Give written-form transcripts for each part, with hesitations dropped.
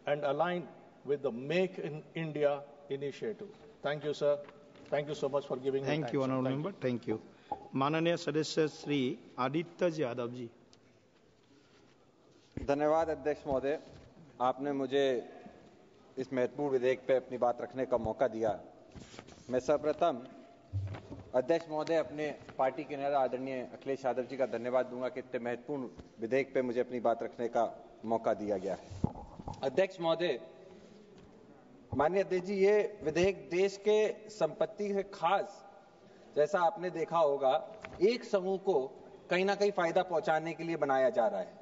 and aligned with the Make in India initiative. Thank you, sir. Thank you so much for giving me time. Thank you, honorable member. Thank you. माननीय सदस्य श्री आदित्य यादव जी। धन्यवाद अध्यक्ष महोदय, आपने मुझे इस महत्वपूर्ण विधेयक पे अपनी बात रखने का मौका दिया। मैं सर्वप्रथम अध्यक्ष महोदय अपने पार्टी के नेता आदरणीय अखिलेश यादव जी का धन्यवाद दूंगा कि इतने महत्वपूर्ण विधेयक पे मुझे अपनी बात रखने का मौका दिया गया है। अध्यक्ष महोदय, माननीय अध्यक्ष जी, ये विधेयक देश के संपत्ति से खास, जैसा आपने देखा होगा, एक समूह को कहीं ना कहीं फायदा पहुंचाने के लिए बनाया जा रहा है।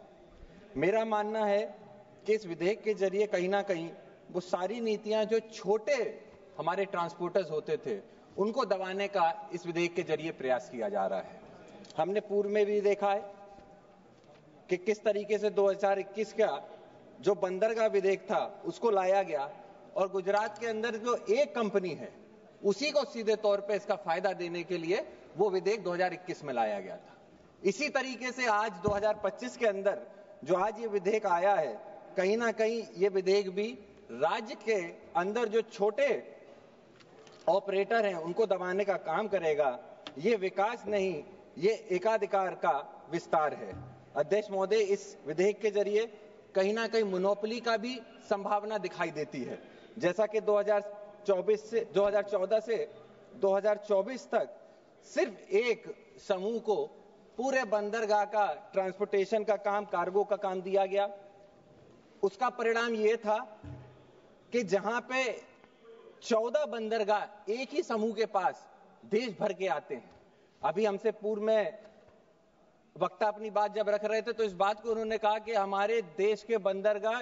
मेरा मानना है कि इस विधेयक के जरिए कहीं ना कहीं वो सारी नीतियां जो छोटे हमारे ट्रांसपोर्टर्स होते थे उनको दबाने का इस विधेयक के जरिए प्रयास किया जा रहा है। हमने पूर्व में भी देखा है कि किस तरीके से 2021 का जो बंदरगाह विधेयक था उसको लाया गया और गुजरात के अंदर जो एक कंपनी है उसी को सीधे तौर पे इसका फायदा देने के लिए वो विधेयक 2021 में लाया गया था। इसी तरीके से आज 2025 के अंदर जो आज ये विधेयक आया है, कहीं ना कहीं ये विधेयक भी राज्य के अंदर जो छोटे ऑपरेटर हैं उनको दबाने का काम करेगा। ये विकास नहीं, ये एकाधिकार का विस्तार है। अध्यक्ष महोदय, इस विधेयक के जरिए कहीं ना कहीं मोनोपोली का भी संभावना दिखाई देती है। जैसा कि 2014 से 2024 तक सिर्फ एक समूह को पूरे बंदरगाह का ट्रांसपोर्टेशन का काम, कार्गो का काम दिया गया। उसका परिणाम यह था कि जहां पे 14 बंदरगाह एक ही समूह के पास देश भर के आते हैं। अभी हमसे पूर्व में वक्ता अपनी बात जब रख रहे थे तो इस बात को उन्होंने कहा कि हमारे देश के बंदरगाह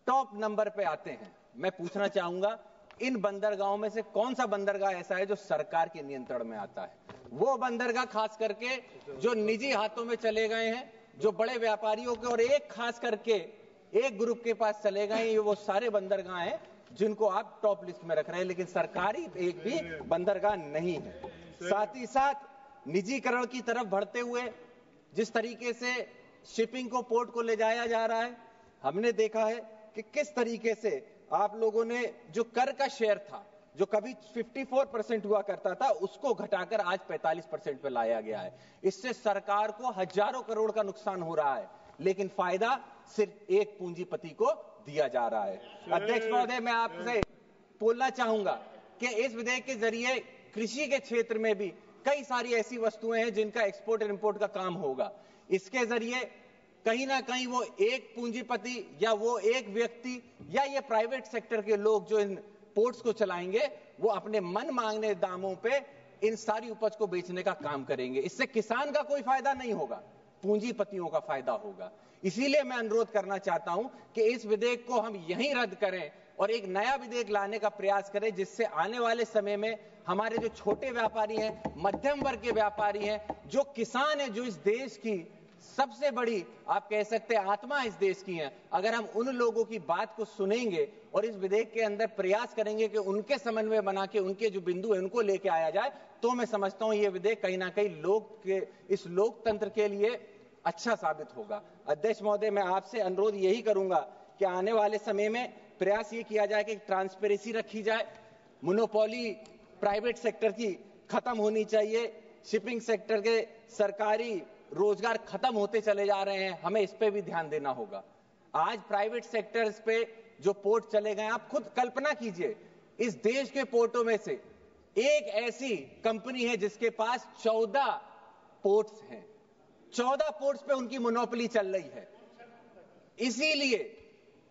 टॉप नंबर पे आते हैं। मैं पूछना चाहूंगा, इन बंदरगाहों में से कौन सा बंदरगाह ऐसा है जो सरकार के नियंत्रण में आता है? वो बंदरगाह खास करके जो निजी हाथों में चले गए हैं, जो बड़े व्यापारियों के और एक खास करके एक ग्रुप के पास चले गए हैं, ये वो सारे बंदरगाह हैं जिनको आप टॉप लिस्ट में रख रहे हैं, लेकिन सरकारी एक भी बंदरगाह नहीं है। साथ ही साथ निजीकरण की तरफ बढ़ते हुए जिस तरीके से शिपिंग को, पोर्ट को ले जाया जा रहा है, हमने देखा है कि किस तरीके से आप लोगों ने जो कर का शेयर था, जो कभी 54% हुआ करता था, उसको घटाकर आज 45% पे लाया गया है। इससे सरकार को हजारों करोड़ का नुकसान हो रहा है, लेकिन फायदा सिर्फ एक पूंजीपति को दिया जा रहा है। अध्यक्ष महोदय, मैं आपसे बोलना चाहूंगा कि इस विधेयक के जरिए कृषि के क्षेत्र में भी कई सारी ऐसी वस्तुएं हैं जिनका एक्सपोर्ट और इंपोर्ट का काम होगा। इसके जरिए कहीं ना कहीं वो एक पूंजीपति या वो एक व्यक्ति या ये प्राइवेट सेक्टर के लोग जो इन पोर्ट्स को चलाएंगे, वो अपने मन मांगने दामों पे इन सारी उपज को बेचने का काम करेंगे। इससे किसान का कोई फायदा नहीं होगा, पूंजीपतियों का फायदा होगा। इसीलिए मैं अनुरोध करना चाहता हूं कि इस विधेयक को हम यहीं रद्द करें और एक नया विधेयक लाने का प्रयास करें, जिससे आने वाले समय में हमारे जो छोटे व्यापारी हैं, मध्यम वर्ग के व्यापारी हैं, जो किसान हैं, जो इस देश की सबसे बड़ी आप कह सकते हैं आत्मा इस देश की है, अगर हम उन लोगों की बात को सुनेंगे और इस विधेयक के अंदर प्रयास करेंगे कि उनके समन्वय बना के उनके जो बिंदु है उनको लेके आया जाए, तो मैं समझता हूं ये विधेयक कहीं ना कहीं इस लोकतंत्र के लिए अच्छा साबित होगा। अध्यक्ष महोदय, मैं आपसे अनुरोध यही करूंगा कि आने वाले समय में प्रयास ये किया जाए कि ट्रांसपेरेंसी रखी जाए, मोनोपोली प्राइवेट सेक्टर की खत्म होनी चाहिए, शिपिंग सेक्टर के सरकारी रोजगार खत्म होते चले जा रहे हैं, हमें इस पे भी ध्यान देना होगा। आज प्राइवेट सेक्टर्स पे जो पोर्ट चले गए, आप खुद कल्पना कीजिए, इस देश के पोर्टों में से एक ऐसी कंपनी है जिसके पास 14 पोर्ट्स हैं, 14 पोर्ट्स पे उनकी मोनोपोली चल रही है। इसीलिए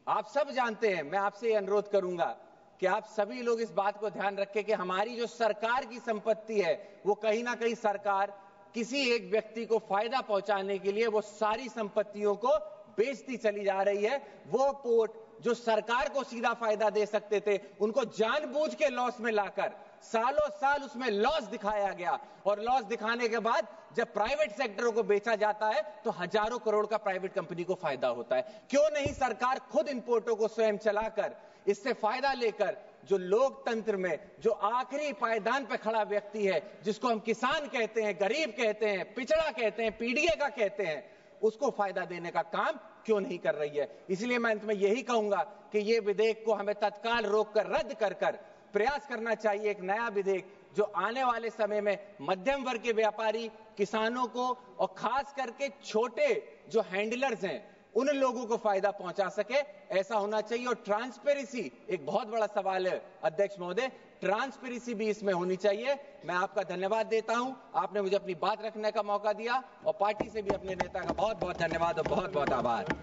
आप सब जानते हैं, मैं आपसे अनुरोध करूंगा कि आप सभी लोग इस बात को ध्यान रखें कि हमारी जो सरकार की संपत्ति है वो कहीं ना कहीं सरकार किसी एक व्यक्ति को फायदा पहुंचाने के लिए वो सारी संपत्तियों को बेचती चली जा रही है। वो पोर्ट जो सरकार को सीधा फायदा दे सकते थे, उनको जानबूझ के लॉस में लाकर सालों साल उसमें लॉस दिखाया गया, और लॉस दिखाने के बाद जब प्राइवेट सेक्टरों को बेचा जाता है तो हजारों करोड़ का प्राइवेट कंपनी को फायदा होता है। क्यों नहीं सरकार खुद इन पोर्टों को स्वयं चलाकर इससे फायदा लेकर जो लोकतंत्र में जो आखिरी पायदान पर खड़ा व्यक्ति है, जिसको हम किसान कहते हैं, गरीब कहते हैं, पिछड़ा कहते हैं, पीडीए का कहते हैं, उसको फायदा देने का काम क्यों नहीं कर रही है। इसलिए मैं अंत में यही कहूंगा कि ये विधेयक को हमें तत्काल रोककर रद्द कर प्रयास करना चाहिए एक नया विधेयक जो आने वाले समय में मध्यम वर्ग के व्यापारी, किसानों को और खास करके छोटे जो हैंडलर्स हैं उन लोगों को फायदा पहुंचा सके, ऐसा होना चाहिए। और ट्रांसपेरेंसी एक बहुत बड़ा सवाल है अध्यक्ष महोदय, ट्रांसपेरेंसी भी इसमें होनी चाहिए। मैं आपका धन्यवाद देता हूं, आपने मुझे अपनी बात रखने का मौका दिया और पार्टी से भी अपने नेता का बहुत बहुत धन्यवाद और बहुत बहुत आभार।